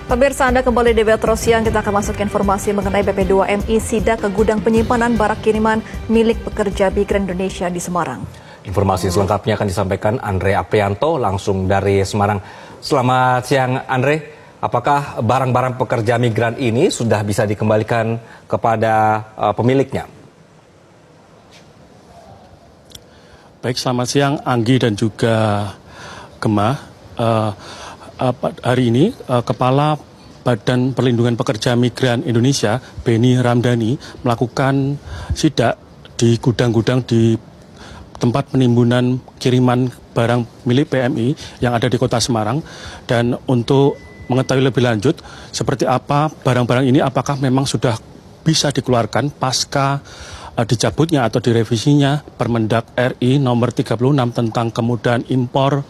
Pemirsa, Anda kembali di Metro Siang. Kita akan masuk informasi mengenai BP2MI sidak ke gudang penyimpanan barang kiriman milik pekerja migran Indonesia di Semarang. Informasi selengkapnya akan disampaikan Andre Aprianto langsung dari Semarang. Selamat siang Andre, apakah barang-barang pekerja migran ini sudah bisa dikembalikan kepada pemiliknya? Baik, selamat siang Anggi dan juga Gemma. Hari ini Kepala Badan Perlindungan Pekerja Migran Indonesia, Beni Ramdhani, melakukan sidak di gudang-gudang di tempat penimbunan kiriman barang milik PMI yang ada di Kota Semarang. Dan untuk mengetahui lebih lanjut seperti apa barang-barang ini, apakah memang sudah bisa dikeluarkan pasca dicabutnya atau direvisinya Permendag RI nomor 36 tentang kemudahan impor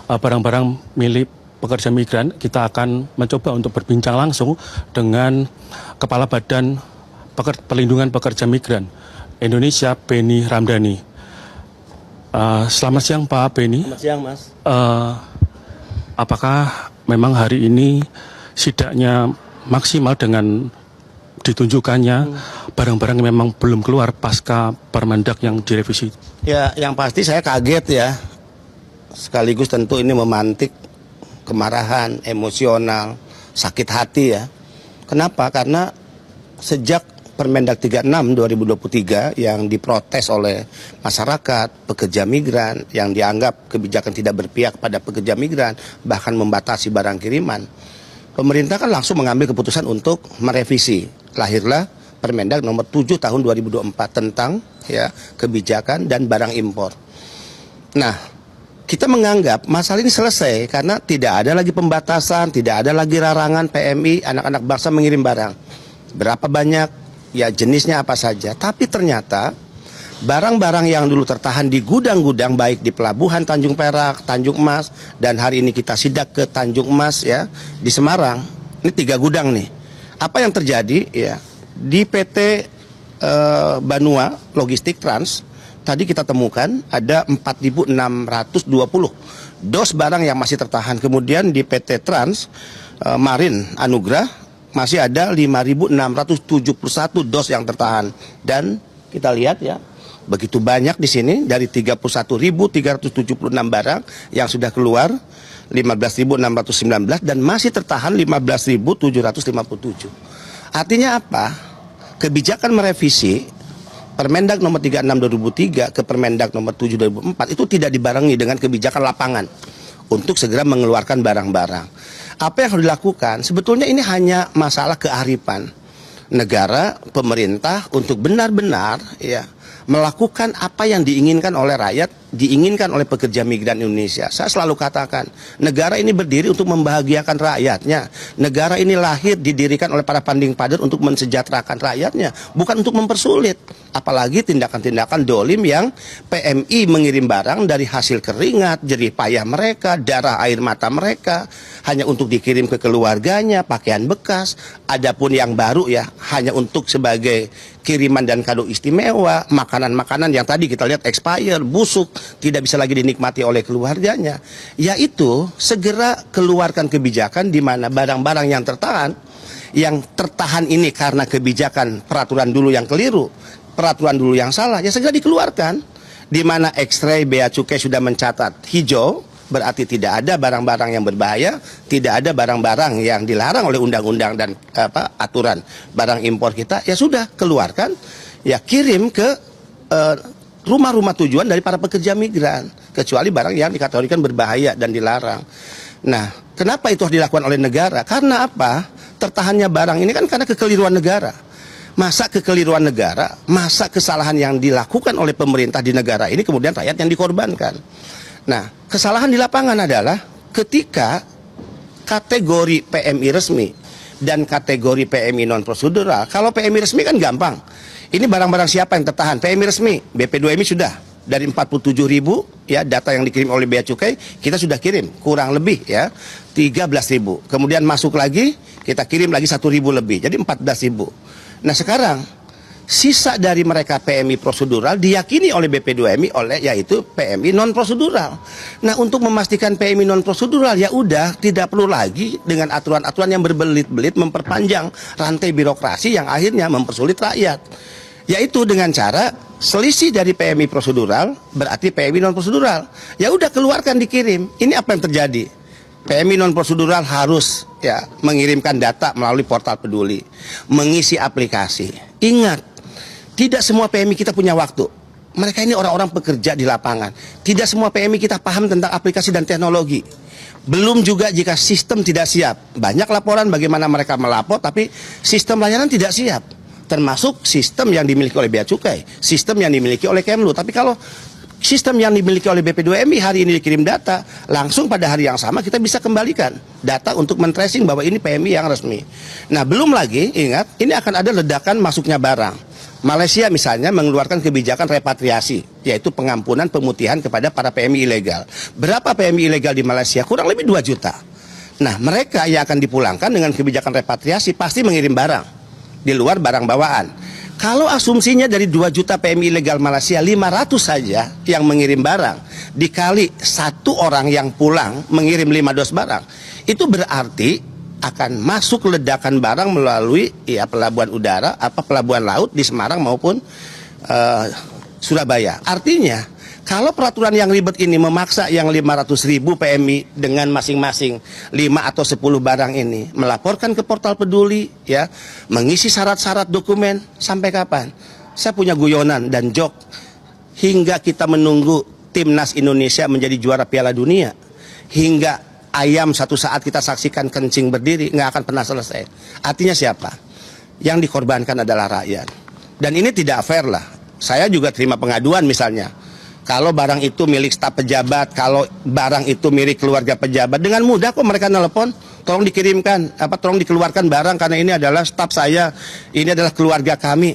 barang-barang milik pekerja migran, kita akan mencoba untuk berbincang langsung dengan Kepala Badan Perlindungan Pekerja Migran Indonesia, Beni Ramdhani. Selamat siang Pak Beni. Selamat siang Mas. Apakah memang hari ini sidaknya maksimal dengan ditunjukkannya barang-barang yang memang belum keluar pasca Permendag yang direvisi? Ya, yang pasti saya kaget ya. Sekaligus tentu ini memantik kemarahan, emosional, sakit hati ya. Kenapa? Karena sejak Permendag 36 2023 yang diprotes oleh masyarakat, pekerja migran, yang dianggap kebijakan tidak berpihak pada pekerja migran, bahkan membatasi barang kiriman, pemerintah kan langsung mengambil keputusan untuk merevisi. Lahirlah Permendag nomor 7 tahun 2024 tentang ya kebijakan dan barang impor. Nah, kita menganggap masalah ini selesai karena tidak ada lagi pembatasan, tidak ada lagi larangan PMI anak-anak bangsa mengirim barang. Berapa banyak, ya jenisnya apa saja. Tapi ternyata barang-barang yang dulu tertahan di gudang-gudang baik di Pelabuhan Tanjung Perak, Tanjung Mas, dan hari ini kita sidak ke Tanjung Mas ya di Semarang. Ini 3 gudang nih. Apa yang terjadi ya di PT Banua Logistik Trans, tadi kita temukan ada 4.620 dos barang yang masih tertahan. Kemudian di PT Trans Marin Anugrah masih ada 5.671 dos yang tertahan. Dan kita lihat ya, begitu banyak di sini dari 31.376 barang yang sudah keluar, 15.619 dan masih tertahan 15.757. Artinya apa? Kebijakan merevisi Permendag nomor 36 2003 ke Permendag nomor 7 2004 itu tidak dibarengi dengan kebijakan lapangan untuk segera mengeluarkan barang-barang. Apa yang harus dilakukan? Sebetulnya ini hanya masalah kearifan negara, pemerintah untuk benar-benar ya melakukan apa yang diinginkan oleh rakyat, diinginkan oleh pekerja migran Indonesia. Saya selalu katakan, negara ini berdiri untuk membahagiakan rakyatnya. Negara ini lahir, didirikan oleh para panding pader untuk mensejahterakan rakyatnya, bukan untuk mempersulit. Apalagi tindakan-tindakan dolim yang PMI mengirim barang dari hasil keringat, jerih payah mereka, darah air mata mereka, hanya untuk dikirim ke keluarganya, pakaian bekas. Adapun yang baru ya, hanya untuk sebagai kiriman dan kado istimewa, makanan-makanan yang tadi kita lihat expired, busuk, tidak bisa lagi dinikmati oleh keluarganya. Yaitu segera keluarkan kebijakan di mana barang-barang yang tertahan ini karena kebijakan peraturan dulu yang keliru, peraturan dulu yang salah, ya segera dikeluarkan. Di mana X-ray Bea Cukai sudah mencatat hijau, berarti tidak ada barang-barang yang berbahaya, tidak ada barang-barang yang dilarang oleh undang-undang dan aturan barang impor kita, ya sudah keluarkan, ya kirim ke rumah-rumah tujuan dari para pekerja migran, kecuali barang yang dikategorikan berbahaya dan dilarang. Nah, kenapa itu harus dilakukan oleh negara? Karena apa? Tertahannya barang ini kan karena kekeliruan negara. Masa kekeliruan negara, masa kesalahan yang dilakukan oleh pemerintah di negara ini kemudian rakyat yang dikorbankan. Nah, kesalahan di lapangan adalah ketika kategori PMI resmi dan kategori PMI non-prosedural. Kalau PMI resmi kan gampang. Ini barang-barang siapa yang tertahan? PMI resmi, BP2MI sudah. Dari 47.000 ya data yang dikirim oleh Bea Cukai, kita sudah kirim kurang lebih ya 13.000. Kemudian masuk lagi, kita kirim lagi 1.000 lebih. Jadi 14.000. Nah sekarang Sisa dari mereka PMI prosedural diyakini oleh BP2MI yaitu PMI non prosedural. Nah, untuk memastikan PMI non prosedural ya udah tidak perlu lagi dengan aturan-aturan yang berbelit-belit memperpanjang rantai birokrasi yang akhirnya mempersulit rakyat. Yaitu dengan cara selisih dari PMI prosedural berarti PMI non prosedural. Ya udah keluarkan dikirim. Ini apa yang terjadi? PMI non prosedural harus mengirimkan data melalui portal peduli, mengisi aplikasi. Ingat, tidak semua PMI kita punya waktu. Mereka ini orang-orang pekerja di lapangan. Tidak semua PMI kita paham tentang aplikasi dan teknologi. Belum juga jika sistem tidak siap. Banyak laporan bagaimana mereka melapor, tapi sistem layanan tidak siap. Termasuk sistem yang dimiliki oleh Bea Cukai, sistem yang dimiliki oleh Kemlu. Tapi kalau sistem yang dimiliki oleh BP2MI hari ini dikirim data, langsung pada hari yang sama kita bisa kembalikan data untuk men-tracing bahwa ini PMI yang resmi. Nah, belum lagi, ingat, ini akan ada ledakan masuknya barang. Malaysia misalnya mengeluarkan kebijakan repatriasi, yaitu pengampunan pemutihan kepada para PMI ilegal. Berapa PMI ilegal di Malaysia? Kurang lebih 2 juta. Nah, mereka yang akan dipulangkan dengan kebijakan repatriasi pasti mengirim barang di luar barang bawaan. Kalau asumsinya dari 2 juta PMI ilegal Malaysia, 500 saja yang mengirim barang, dikali 1 orang yang pulang mengirim 5 dos barang, itu berarti akan masuk ledakan barang melalui pelabuhan udara, pelabuhan laut di Semarang maupun Surabaya. Artinya, kalau peraturan yang ribet ini memaksa yang 500.000 PMI dengan masing-masing 5 atau 10 barang ini melaporkan ke portal peduli, mengisi syarat-syarat dokumen, sampai kapan? Saya punya guyonan dan joke, hingga kita menunggu timnas Indonesia menjadi juara Piala Dunia, hingga ayam satu saat kita saksikan kencing berdiri, nggak akan pernah selesai. Artinya siapa? Yang dikorbankan adalah rakyat. Dan ini tidak fair lah. Saya juga terima pengaduan misalnya. Kalau barang itu milik staf pejabat, kalau barang itu milik keluarga pejabat, dengan mudah kok mereka nelpon, tolong dikirimkan, tolong dikeluarkan barang karena ini adalah staf saya, ini adalah keluarga kami.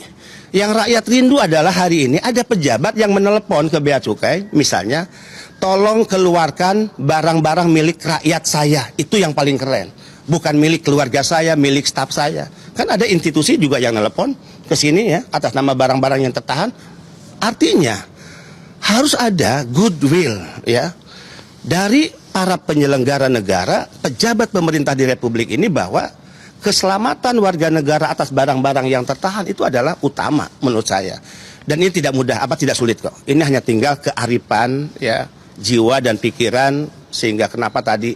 Yang rakyat rindu adalah hari ini ada pejabat yang menelepon ke Bea Cukai, misalnya, tolong keluarkan barang-barang milik rakyat saya. Itu yang paling keren. Bukan milik keluarga saya, milik staf saya. Kan ada institusi juga yang nelpon ke sini atas nama barang-barang yang tertahan. Artinya harus ada goodwill dari para penyelenggara negara, pejabat pemerintah di Republik ini bahwa keselamatan warga negara atas barang-barang yang tertahan itu adalah utama menurut saya. Dan ini tidak mudah, tidak sulit kok. Ini hanya tinggal kearifan jiwa dan pikiran, sehingga kenapa tadi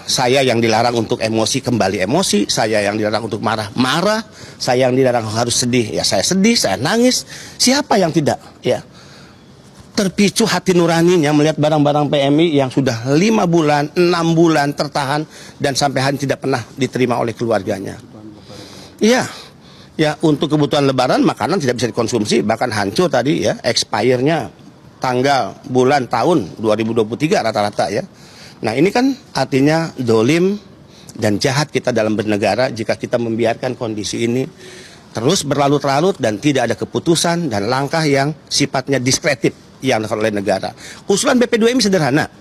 saya yang dilarang untuk emosi kembali emosi, saya yang dilarang untuk marah, saya yang dilarang harus sedih, saya sedih, saya nangis. Siapa yang tidak terpicu hati nuraninya melihat barang-barang PMI yang sudah 5 bulan, 6 bulan tertahan dan sampai hari tidak pernah diterima oleh keluarganya. Untuk kebutuhan lebaran makanan tidak bisa dikonsumsi, bahkan hancur tadi expire-nya tanggal, bulan, tahun 2023 rata-rata Nah, ini kan artinya dolim dan jahat kita dalam bernegara jika kita membiarkan kondisi ini terus berlarut-larut dan tidak ada keputusan dan langkah yang sifatnya diskretif yang dilakukan oleh negara. Usulan BP2MI sederhana.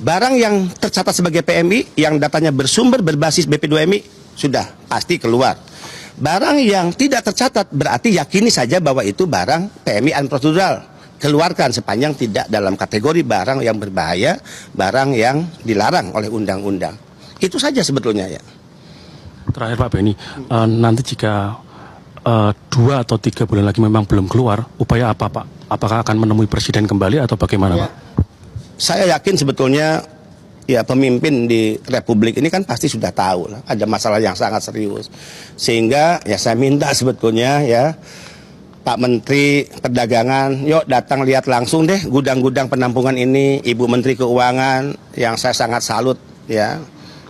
Barang yang tercatat sebagai PMI yang datanya bersumber berbasis BP2MI sudah pasti keluar. Barang yang tidak tercatat berarti yakini saja bahwa itu barang PMI unprocedural. Keluarkan sepanjang tidak dalam kategori barang yang berbahaya, barang yang dilarang oleh undang-undang. Itu saja sebetulnya Terakhir Pak Beni, nanti jika 2 atau 3 bulan lagi memang belum keluar, upaya apa Pak? Apakah akan menemui presiden kembali atau bagaimana Pak? Saya yakin sebetulnya pemimpin di Republik ini kan pasti sudah tahu lah, ada masalah yang sangat serius. Sehingga saya minta sebetulnya Pak Menteri Perdagangan, yuk datang lihat langsung deh gudang-gudang penampungan ini. Ibu Menteri Keuangan yang saya sangat salut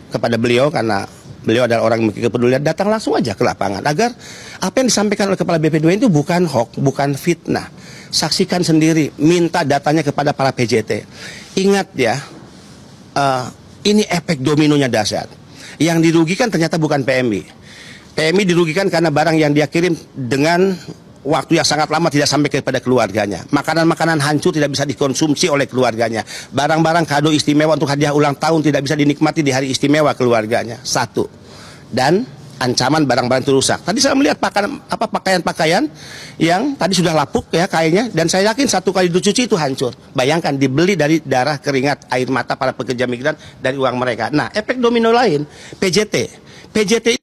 kepada beliau karena beliau adalah orang yang memiliki kepedulian, datang langsung aja ke lapangan agar apa yang disampaikan oleh Kepala BP2 itu bukan hoax, bukan fitnah. Saksikan sendiri, minta datanya kepada para PJT. Ingat ini efek dominonya dahsyat. Yang dirugikan ternyata bukan PMI. PMI dirugikan karena barang yang dia kirim dengan waktu yang sangat lama tidak sampai kepada keluarganya. Makanan-makanan hancur tidak bisa dikonsumsi oleh keluarganya. Barang-barang kado istimewa untuk hadiah ulang tahun tidak bisa dinikmati di hari istimewa keluarganya. 1. Dan ancaman barang-barang itu rusak. Tadi saya melihat pakaian-pakaian yang tadi sudah lapuk ya kainnya, dan saya yakin 1 kali dicuci itu hancur. Bayangkan dibeli dari darah, keringat, air mata para pekerja migran dari uang mereka. Nah, efek domino lain PJT